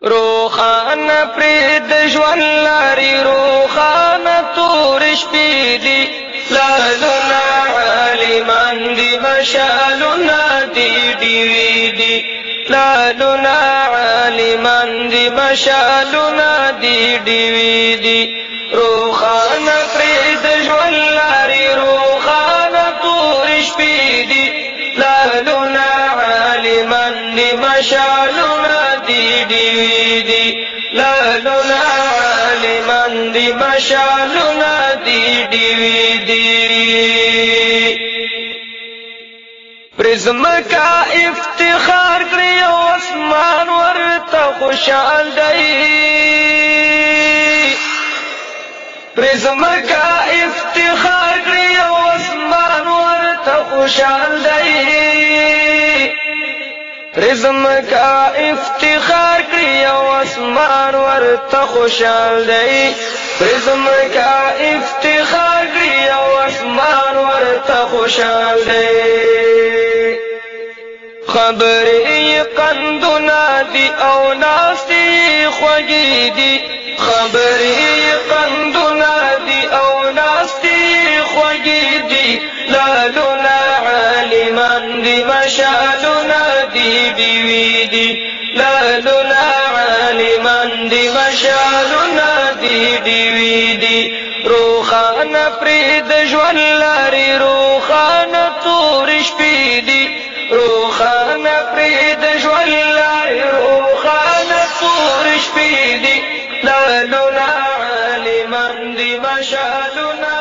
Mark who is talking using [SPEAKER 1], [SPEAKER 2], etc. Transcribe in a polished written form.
[SPEAKER 1] روخانه پرې د ژوند لارې روخانه تور شپې دي لالونه عالمان دي مشالونه دي ډېوې دي لالونه عالمان دي مشالونه دي ډېوې دي روخانه پرې د ژوند لارې روخانه تور شپې دي لالونه عالمان دي مشالونه دي ډېوې دي لالونه عالمان دي مشالونه دي ډېوې دي پرزمکا افتخار کړی او اسمان ورته خوشحال دی پرزمکا افتخار کړی او اسمان ورته خوشحال دی پرزمکا افتخار کړی او اسمان ورته خوشحال دی پرزمکا افتخار کړی او اسمان ورته خوشحال دی خبرې قندونه دي او ناستې خوږې دي خبرې قندونه دي او ناستې خوږې دي لالونه عالمان دي مشالونه دي ډېوې دي لالونه عالمان دي مشالونه دي ډېوې دي روخانه پرې د ژوند لارې روخانه تور شپې دي روخانه پرې د ژوند لارې روخانه تور شپې دي لالونه عالمان دي مشالونه